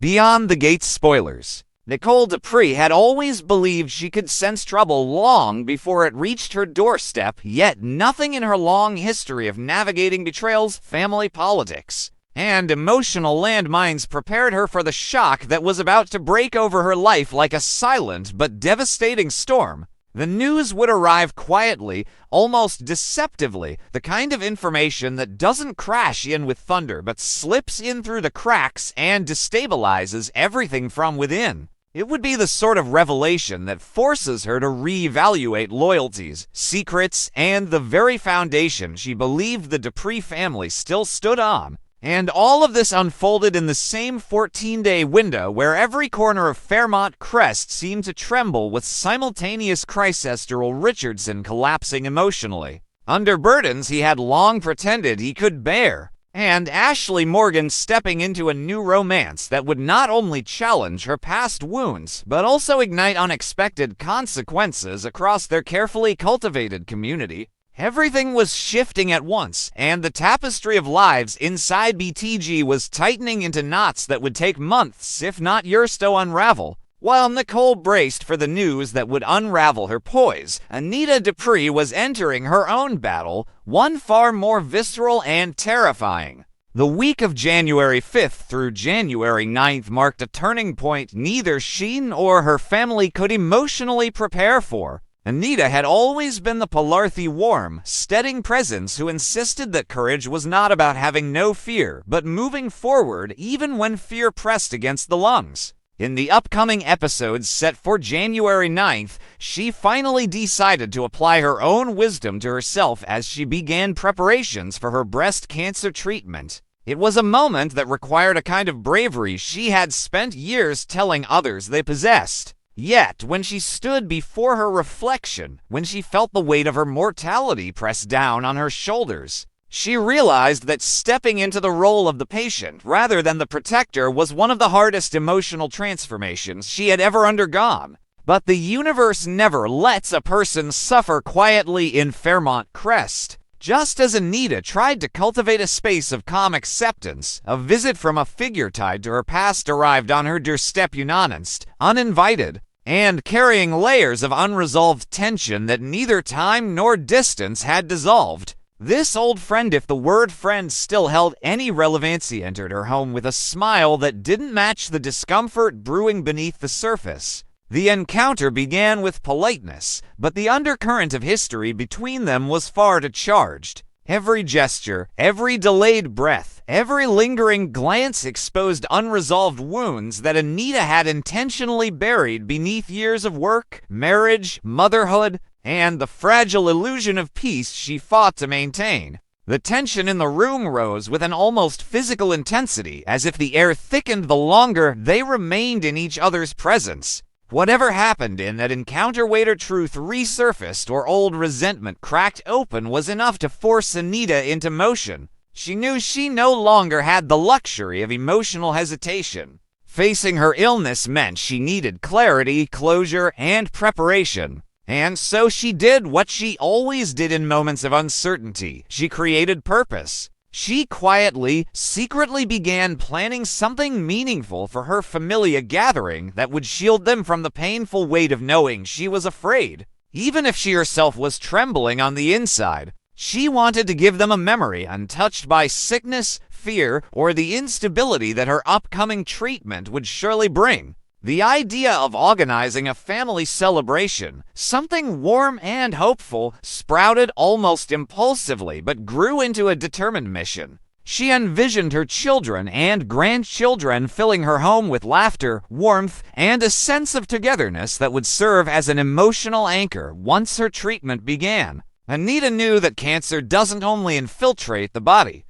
Beyond the Gates spoilers. Michele Dupree had always believed she could sense trouble long before it reached her doorstep, yet nothing in her long history of navigating betrayals, family politics, and emotional landmines prepared her for the shock that was about to break over her life like a silent but devastating storm. The news would arrive quietly, almost deceptively, the kind of information that doesn't crash in with thunder but slips in through the cracks and destabilizes everything from within. It would be the sort of revelation that forces her to reevaluate loyalties, secrets, and the very foundation she believed the Dupree family still stood on. And all of this unfolded in the same 14-day window where every corner of Fairmont Crest seemed to tremble with simultaneous Cricesteral Richardson collapsing emotionally, under burdens he had long pretended he could bear, and Ashley Morgan stepping into a new romance that would not only challenge her past wounds, but also ignite unexpected consequences across their carefully cultivated community. Everything was shifting at once, and the tapestry of lives inside BTG was tightening into knots that would take months, if not years, to unravel. While Michele braced for the news that would unravel her poise, Anita Dupree was entering her own battle, one far more visceral and terrifying. The week of January 5th through January 9th marked a turning point neither she nor her family could emotionally prepare for. Anita had always been the Palarthy warm, steadying presence who insisted that courage was not about having no fear, but moving forward even when fear pressed against the lungs. In the upcoming episodes set for January 9th, she finally decided to apply her own wisdom to herself as she began preparations for her breast cancer treatment. It was a moment that required a kind of bravery she had spent years telling others they possessed. Yet, when she stood before her reflection, when she felt the weight of her mortality press down on her shoulders, she realized that stepping into the role of the patient rather than the protector was one of the hardest emotional transformations she had ever undergone. But the universe never lets a person suffer quietly in Fairmont Crest. Just as Anita tried to cultivate a space of calm acceptance, a visit from a figure tied to her past arrived on her doorstep unannounced, uninvited, and carrying layers of unresolved tension that neither time nor distance had dissolved. This old friend, if the word friend still held any relevancy, entered her home with a smile that didn't match the discomfort brewing beneath the surface. The encounter began with politeness, but the undercurrent of history between them was far too charged. Every gesture, every delayed breath, every lingering glance exposed unresolved wounds that Anita had intentionally buried beneath years of work, marriage, motherhood, and the fragile illusion of peace she fought to maintain. The tension in the room rose with an almost physical intensity, as if the air thickened the longer they remained in each other's presence. Whatever happened in that encounter, whether truth resurfaced or old resentment cracked open, was enough to force Anita into motion. She knew she no longer had the luxury of emotional hesitation. Facing her illness meant she needed clarity, closure, and preparation. And so she did what she always did in moments of uncertainty. She created purpose. She quietly, secretly began planning something meaningful for her familia gathering that would shield them from the painful weight of knowing she was afraid. Even if she herself was trembling on the inside, she wanted to give them a memory untouched by sickness, fear, or the instability that her upcoming treatment would surely bring. The idea of organizing a family celebration, something warm and hopeful, sprouted almost impulsively but grew into a determined mission. She envisioned her children and grandchildren filling her home with laughter, warmth, and a sense of togetherness that would serve as an emotional anchor once her treatment began. Anita knew that cancer doesn't only infiltrate the body.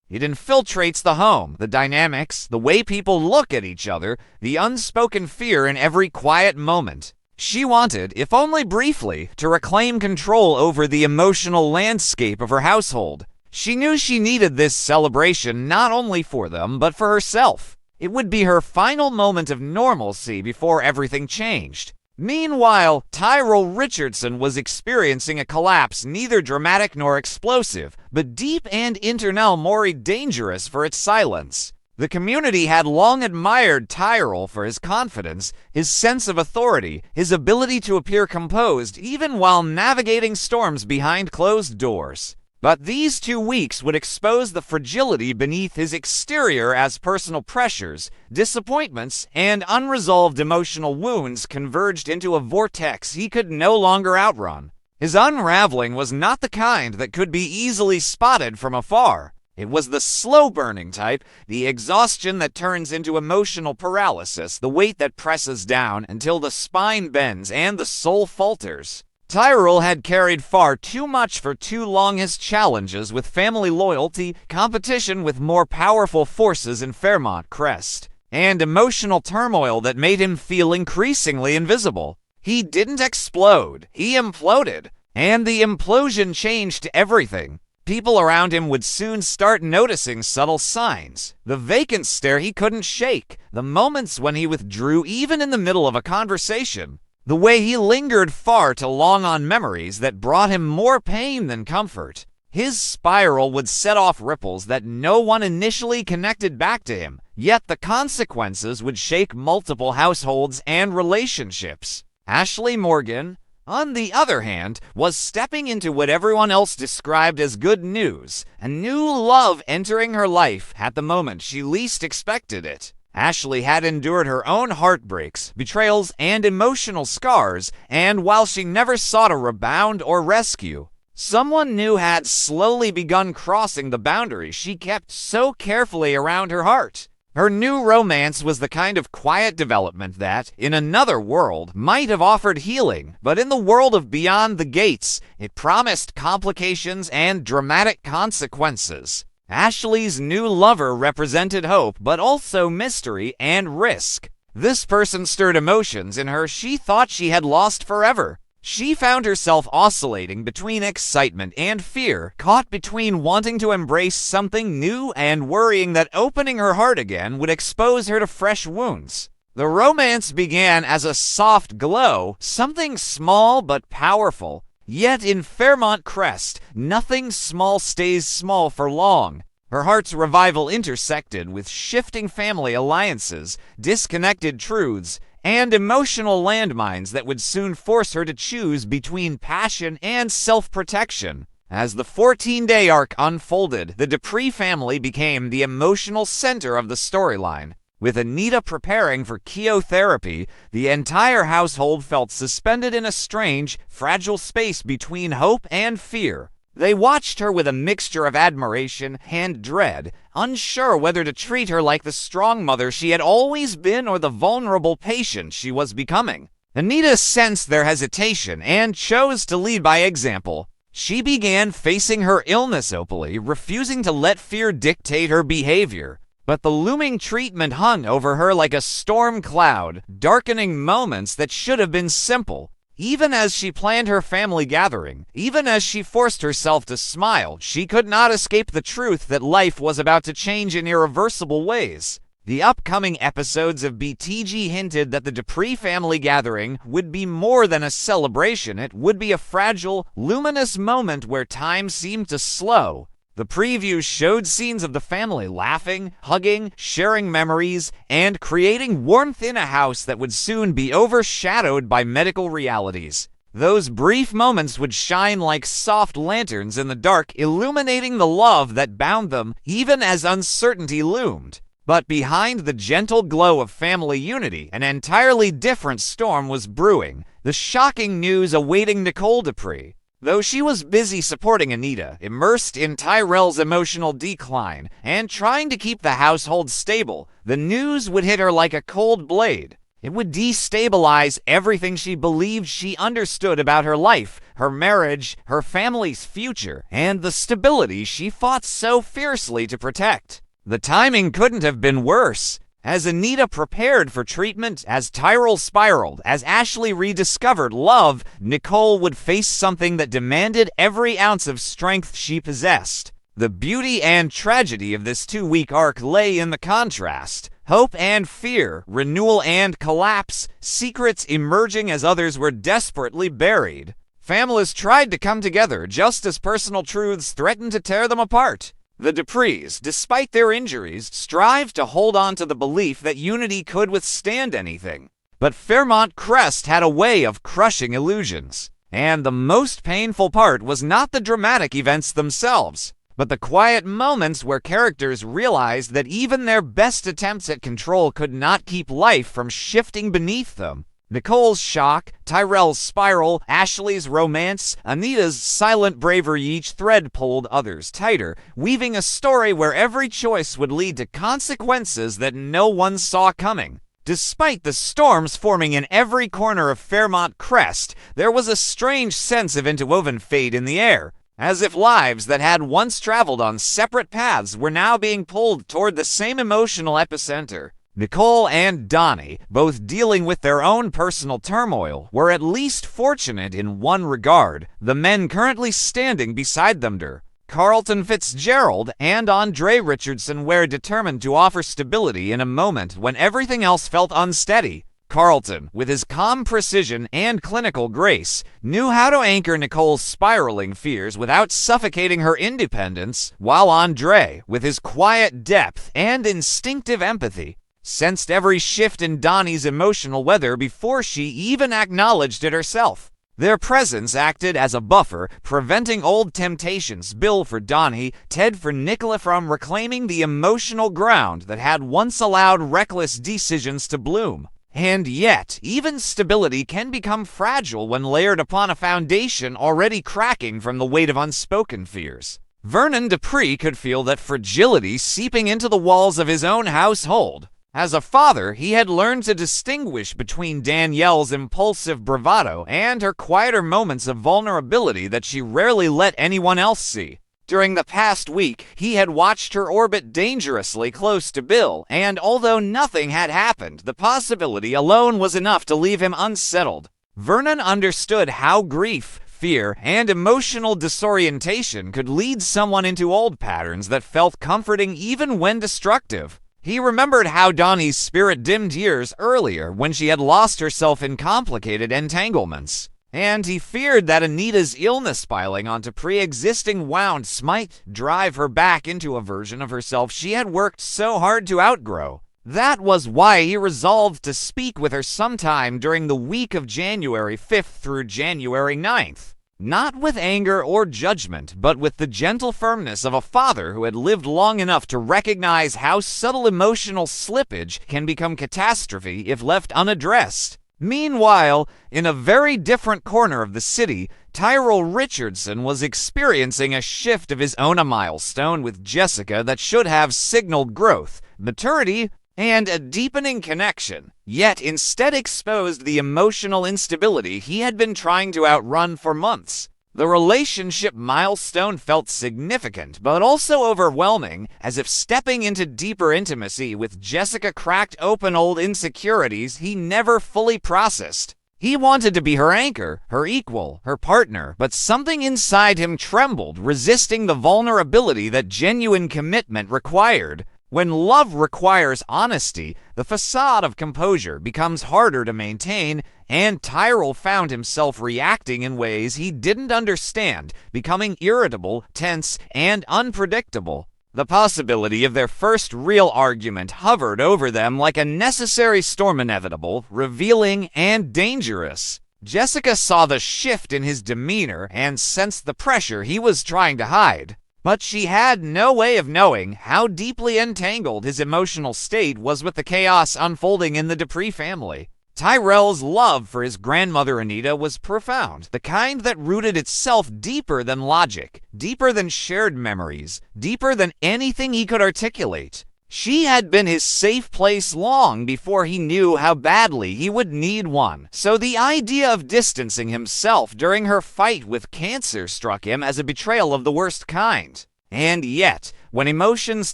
It infiltrates the home, the dynamics, the way people look at each other, the unspoken fear in every quiet moment. She wanted, if only briefly, to reclaim control over the emotional landscape of her household. She knew she needed this celebration not only for them, but for herself. It would be her final moment of normalcy before everything changed. Meanwhile, Tyrell Richardson was experiencing a collapse neither dramatic nor explosive, but deep and internal, more dangerous for its silence. The community had long admired Tyrell for his confidence, his sense of authority, his ability to appear composed even while navigating storms behind closed doors. But these 2 weeks would expose the fragility beneath his exterior as personal pressures, disappointments, and unresolved emotional wounds converged into a vortex he could no longer outrun. His unraveling was not the kind that could be easily spotted from afar. It was the slow-burning type, the exhaustion that turns into emotional paralysis, the weight that presses down until the spine bends and the soul falters. Tyrell had carried far too much for too long. His challenges with family loyalty, competition with more powerful forces in Fairmont Crest, and emotional turmoil that made him feel increasingly invisible. He didn't explode, he imploded, and the implosion changed everything. People around him would soon start noticing subtle signs. The vacant stare he couldn't shake, the moments when he withdrew even in the middle of a conversation, the way he lingered far too long on memories that brought him more pain than comfort. His spiral would set off ripples that no one initially connected back to him, yet the consequences would shake multiple households and relationships. Ashley Morgan, on the other hand, was stepping into what everyone else described as good news, a new love entering her life at the moment she least expected it. Ashley had endured her own heartbreaks, betrayals, and emotional scars, and while she never sought a rebound or rescue, someone new had slowly begun crossing the boundaries she kept so carefully around her heart. Her new romance was the kind of quiet development that, in another world, might have offered healing, but in the world of Beyond the Gates, it promised complications and dramatic consequences. Ashley's new lover represented hope, but also mystery and risk. This person stirred emotions in her she thought she had lost forever. She found herself oscillating between excitement and fear, caught between wanting to embrace something new and worrying that opening her heart again would expose her to fresh wounds. The romance began as a soft glow, something small but powerful. Yet in Fairmont Crest, nothing small stays small for long. Her heart's revival intersected with shifting family alliances, disconnected truths, and emotional landmines that would soon force her to choose between passion and self-protection. As the 14-day arc unfolded, the Dupree family became the emotional center of the storyline. With Anita preparing for chemotherapy, the entire household felt suspended in a strange, fragile space between hope and fear. They watched her with a mixture of admiration and dread, unsure whether to treat her like the strong mother she had always been or the vulnerable patient she was becoming. Anita sensed their hesitation and chose to lead by example. She began facing her illness openly, refusing to let fear dictate her behavior. But the looming treatment hung over her like a storm cloud, darkening moments that should have been simple. Even as she planned her family gathering, even as she forced herself to smile, she could not escape the truth that life was about to change in irreversible ways. The upcoming episodes of BTG hinted that the Dupree family gathering would be more than a celebration. It would be a fragile, luminous moment where time seemed to slow. The previews showed scenes of the family laughing, hugging, sharing memories, and creating warmth in a house that would soon be overshadowed by medical realities. Those brief moments would shine like soft lanterns in the dark, illuminating the love that bound them even as uncertainty loomed. But behind the gentle glow of family unity, an entirely different storm was brewing, the shocking news awaiting Michele Dupree. Though she was busy supporting Anita, immersed in Tyrell's emotional decline, and trying to keep the household stable, the news would hit her like a cold blade. It would destabilize everything she believed she understood about her life, her marriage, her family's future, and the stability she fought so fiercely to protect. The timing couldn't have been worse. As Anita prepared for treatment, as Tyrell spiraled, as Ashley rediscovered love, Michele would face something that demanded every ounce of strength she possessed. The beauty and tragedy of this 2-week arc lay in the contrast. Hope and fear, renewal and collapse, secrets emerging as others were desperately buried. Families tried to come together just as personal truths threatened to tear them apart. The Duprees, despite their injuries, strived to hold on to the belief that Unity could withstand anything. But Fairmont Crest had a way of crushing illusions. And the most painful part was not the dramatic events themselves, but the quiet moments where characters realized that even their best attempts at control could not keep life from shifting beneath them. Nicole's shock, Tyrell's spiral, Ashley's romance, Anita's silent bravery, each thread pulled others tighter, weaving a story where every choice would lead to consequences that no one saw coming. Despite the storms forming in every corner of Fairmont Crest, there was a strange sense of interwoven fate in the air, as if lives that had once traveled on separate paths were now being pulled toward the same emotional epicenter. Nicole and Donnie, both dealing with their own personal turmoil, were at least fortunate in one regard: the men currently standing beside them, Carlton Fitzgerald and Andre Richardson, were determined to offer stability in a moment when everything else felt unsteady. Carlton, with his calm precision and clinical grace, knew how to anchor Nicole's spiraling fears without suffocating her independence, while Andre, with his quiet depth and instinctive empathy, sensed every shift in Donnie's emotional weather before she even acknowledged it herself. Their presence acted as a buffer, preventing old temptations, Bill for Donnie, Ted for Nicola, from reclaiming the emotional ground that had once allowed reckless decisions to bloom. And yet, even stability can become fragile when layered upon a foundation already cracking from the weight of unspoken fears. Vernon Dupree could feel that fragility seeping into the walls of his own household. As a father, he had learned to distinguish between Danielle's impulsive bravado and her quieter moments of vulnerability that she rarely let anyone else see. During the past week, he had watched her orbit dangerously close to Bill, and although nothing had happened, the possibility alone was enough to leave him unsettled. Vernon understood how grief, fear, and emotional disorientation could lead someone into old patterns that felt comforting even when destructive. He remembered how Donnie's spirit dimmed years earlier when she had lost herself in complicated entanglements, and he feared that Anita's illness piling onto pre-existing wounds might drive her back into a version of herself she had worked so hard to outgrow. That was why he resolved to speak with her sometime during the week of January 5th through January 9th. Not with anger or judgment, but with the gentle firmness of a father who had lived long enough to recognize how subtle emotional slippage can become catastrophe if left unaddressed. Meanwhile, in a very different corner of the city, Tyrell Richardson was experiencing a shift of his own, a milestone with Jessica that should have signaled growth, maturity, and a deepening connection, yet instead exposed the emotional instability he had been trying to outrun for months. The relationship milestone felt significant, but also overwhelming, as if stepping into deeper intimacy with Jessica cracked open old insecurities he never fully processed. He wanted to be her anchor, her equal, her partner, but something inside him trembled, resisting the vulnerability that genuine commitment required. When love requires honesty, the facade of composure becomes harder to maintain, and Tyrell found himself reacting in ways he didn't understand, becoming irritable, tense, and unpredictable. The possibility of their first real argument hovered over them like a necessary storm, inevitable, revealing, and dangerous. Jessica saw the shift in his demeanor and sensed the pressure he was trying to hide. But she had no way of knowing how deeply entangled his emotional state was with the chaos unfolding in the Dupree family. Tyrell's love for his grandmother Anita was profound, the kind that rooted itself deeper than logic, deeper than shared memories, deeper than anything he could articulate. She had been his safe place long before he knew how badly he would need one, so the idea of distancing himself during her fight with cancer struck him as a betrayal of the worst kind. And yet, when emotions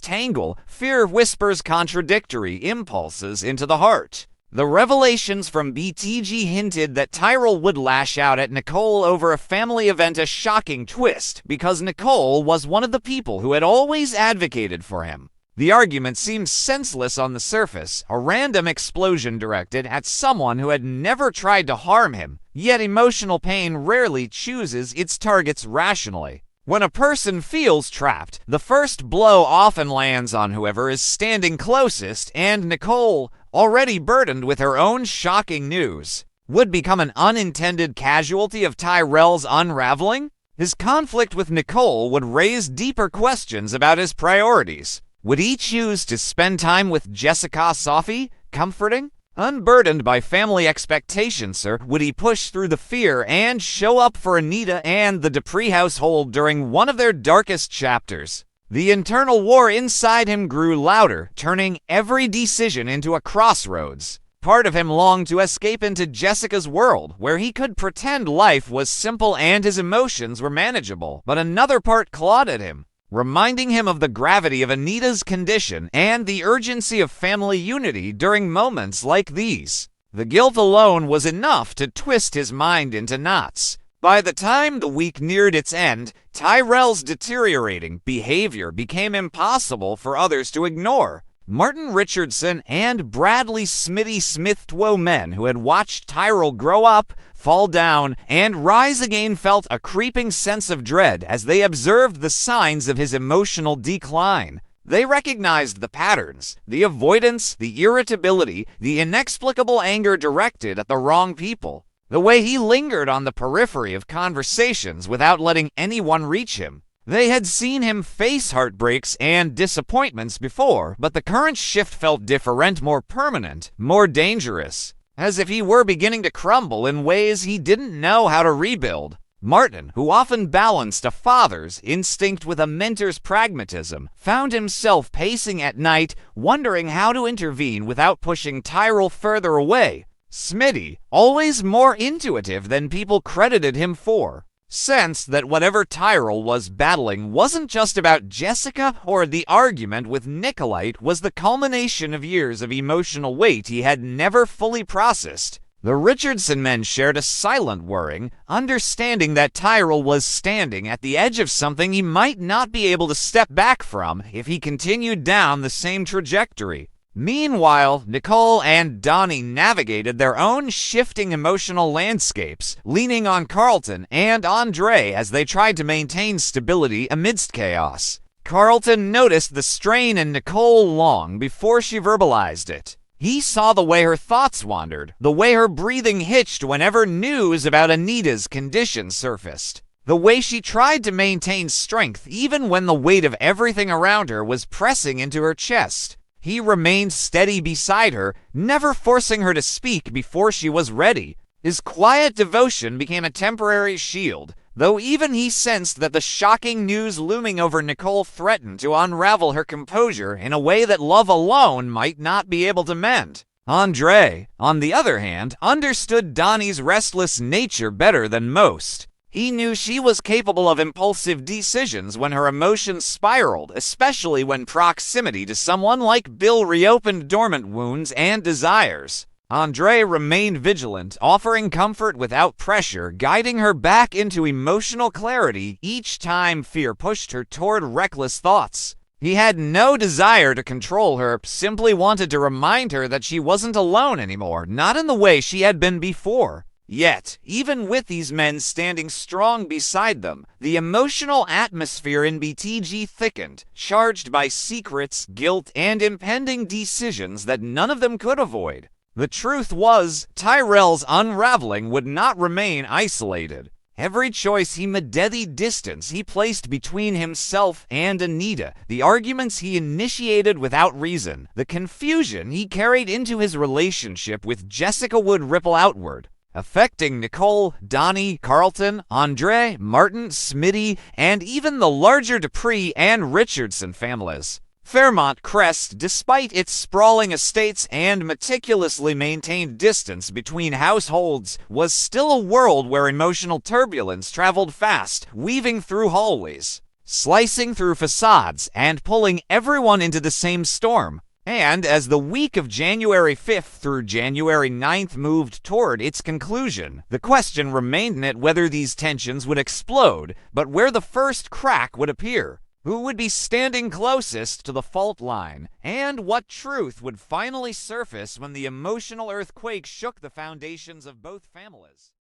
tangle, fear whispers contradictory impulses into the heart. The revelations from BTG hinted that Tyrell would lash out at Nicole over a family event, a shocking twist, because Nicole was one of the people who had always advocated for him. The argument seemed senseless on the surface, a random explosion directed at someone who had never tried to harm him, yet emotional pain rarely chooses its targets rationally. When a person feels trapped, the first blow often lands on whoever is standing closest, and Nicole, already burdened with her own shocking news, would become an unintended casualty of Tyrell's unraveling. His conflict with Nicole would raise deeper questions about his priorities. Would he choose to spend time with Jessica Sophie, comforting? Unburdened by family expectations, or would he push through the fear and show up for Anita and the Dupree household during one of their darkest chapters? The internal war inside him grew louder, turning every decision into a crossroads. Part of him longed to escape into Jessica's world, where he could pretend life was simple and his emotions were manageable, but another part clawed at him, reminding him of the gravity of Anita's condition and the urgency of family unity during moments like these. The guilt alone was enough to twist his mind into knots. By the time the week neared its end, Tyrell's deteriorating behavior became impossible for others to ignore. Martin Richardson and Bradley Smitty Smith-Two men who had watched Tyrell grow up, fall down, and rise again felt a creeping sense of dread as they observed the signs of his emotional decline. They recognized the patterns, the avoidance, the irritability, the inexplicable anger directed at the wrong people, the way he lingered on the periphery of conversations without letting anyone reach him. They had seen him face heartbreaks and disappointments before, but the current shift felt different, more permanent, more dangerous, as if he were beginning to crumble in ways he didn't know how to rebuild. Martin, who often balanced a father's instinct with a mentor's pragmatism, found himself pacing at night, wondering how to intervene without pushing Tyrell further away. Smitty, always more intuitive than people credited him for, sensed that whatever Tyrell was battling wasn't just about Jessica or the argument with Nicolite was the culmination of years of emotional weight he had never fully processed. The Richardson men shared a silent worrying, understanding that Tyrell was standing at the edge of something he might not be able to step back from if he continued down the same trajectory. Meanwhile, Nicole and Donnie navigated their own shifting emotional landscapes, leaning on Carlton and Andre as they tried to maintain stability amidst chaos. Carlton noticed the strain in Nicole long before she verbalized it. He saw the way her thoughts wandered, the way her breathing hitched whenever news about Anita's condition surfaced, the way she tried to maintain strength even when the weight of everything around her was pressing into her chest. He remained steady beside her, never forcing her to speak before she was ready. His quiet devotion became a temporary shield, though even he sensed that the shocking news looming over Nicole threatened to unravel her composure in a way that love alone might not be able to mend. Andre, on the other hand, understood Donnie's restless nature better than most. He knew she was capable of impulsive decisions when her emotions spiraled, especially when proximity to someone like Bill reopened dormant wounds and desires. Andre remained vigilant, offering comfort without pressure, guiding her back into emotional clarity each time fear pushed her toward reckless thoughts. He had no desire to control her, simply wanted to remind her that she wasn't alone anymore, not in the way she had been before. Yet, even with these men standing strong beside them, the emotional atmosphere in BTG thickened, charged by secrets, guilt, and impending decisions that none of them could avoid. The truth was, Tyrell's unraveling would not remain isolated. Every choice he made, the distance he placed between himself and Anita, the arguments he initiated without reason, the confusion he carried into his relationship with Jessica would ripple outward, affecting Nicole, Donnie, Carlton, Andre, Martin, Smitty, and even the larger Dupree and Richardson families. Fairmont Crest, despite its sprawling estates and meticulously maintained distance between households, was still a world where emotional turbulence traveled fast, weaving through hallways, slicing through facades, and pulling everyone into the same storm. And as the week of January 5th through January 9th moved toward its conclusion, the question remained not whether these tensions would explode, but where the first crack would appear, who would be standing closest to the fault line, and what truth would finally surface when the emotional earthquake shook the foundations of both families.